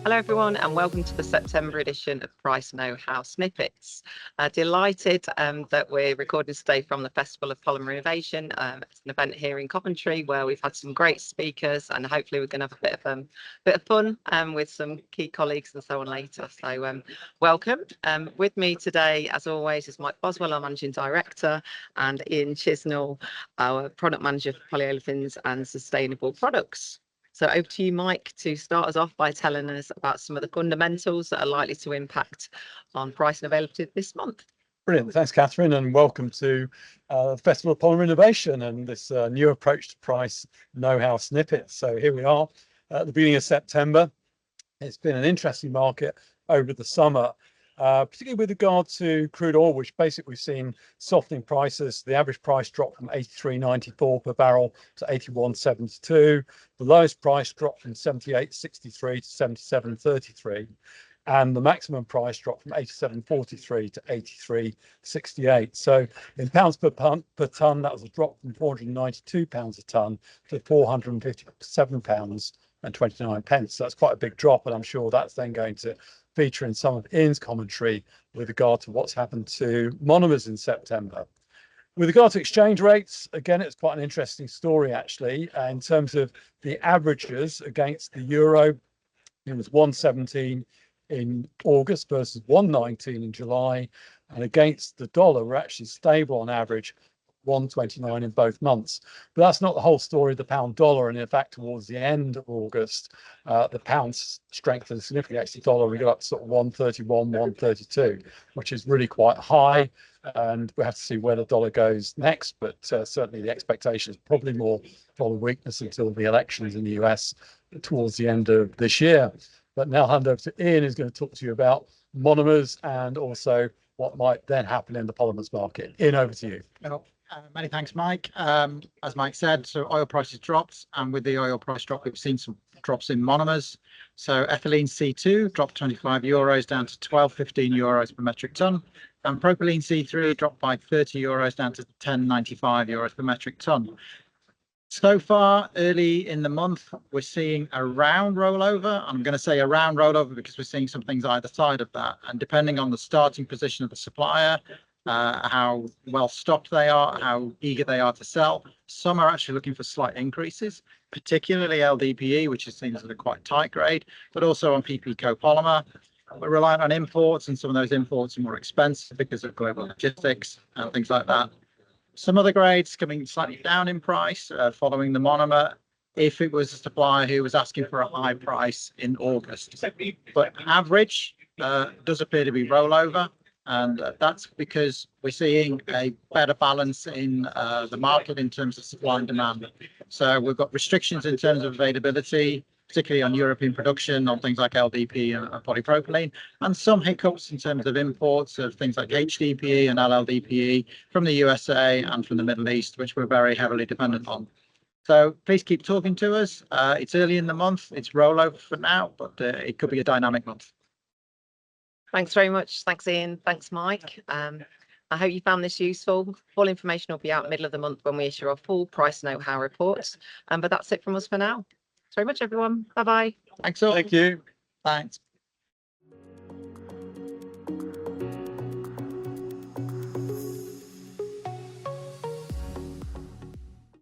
Hello everyone and welcome to the September edition of Price Know-How Snippets. Delighted that we're recording today from the Festival of Polymer Innovation. It's an event here in Coventry where we've had some great speakers and hopefully we're going to have a bit of fun with some key colleagues and so on later. So welcome. With me today, as always, is Mike Boswell, our Managing Director, and Ian Chisnell, our Product Manager for Polyolefins and Sustainable Products. So over to you, Mike, to start us off by telling us about some of the fundamentals that are likely to impact on price and availability this month. Brilliant. Thanks, Katherine, and welcome to the Festival of Polymer Innovation and this new approach to price know-how snippets. So here we are at the beginning of September. It's been an interesting market over the summer, particularly with regard to crude oil, which basically we've seen softening prices. The average price dropped from 83.94 per barrel to 81.72. The lowest price dropped from 78.63 to 77.33. And the maximum price dropped from 87.43 to 83.68. So in pounds per tonne, that was a drop from £492 a tonne to £457 and 29 pence. So that's quite a big drop, and I'm sure that's then going to feature in some of Ian's commentary with regard to what's happened to monomers in September. With regard to exchange rates, again, it's quite an interesting story actually. In terms of the averages against the euro, it was 117 in August versus 119 in July, and against the dollar, we're actually stable on average, 129 in both months. But that's not the whole story of the pound dollar, and in fact towards the end of August the pound strengthened significantly against the dollar. We got up to sort of 131, 132, which is really quite high, and we have to see where the dollar goes next, but certainly the expectation is probably more dollar weakness until the elections in the US towards the end of this year. But now I'll hand over to Ian, who's going to talk to you about monomers and also what might then happen in the polymers market. Ian, over to you. Well, many thanks, Mike. As Mike said, so oil prices dropped, and with the oil price drop, we've seen some drops in monomers. So ethylene C2 dropped €25 down to 12.15 euros per metric ton, and propylene C3 dropped by €30 down to 10.95 euros per metric ton. So far, early in the month, we're seeing a round rollover. I'm going to say a round rollover because we're seeing some things either side of that. And depending on the starting position of the supplier, how well stocked they are, how eager they are to sell, some are actually looking for slight increases, particularly LDPE, which is seen as a quite tight grade, but also on PP copolymer. We're reliant on imports, and some of those imports are more expensive because of global logistics and things like that. Some other grades coming slightly down in price following the monomer, if it was a supplier who was asking for a high price in August. But average does appear to be rollover, and that's because we're seeing a better balance in the market in terms of supply and demand. So we've got restrictions in terms of availability, particularly on European production, on things like LDPE and polypropylene, and some hiccups in terms of imports of things like HDPE and LLDPE from the USA and from the Middle East, which we're very heavily dependent on. So please keep talking to us. It's early in the month, it's rollover for now, but it could be a dynamic month. Thanks very much. Thanks, Ian. Thanks, Mike. I hope you found this useful. Full information will be out middle of the month when we issue our full price know-how report. But that's it from us for now. Thanks very much, everyone. Bye-bye. Thanks all. Thank you. Thanks.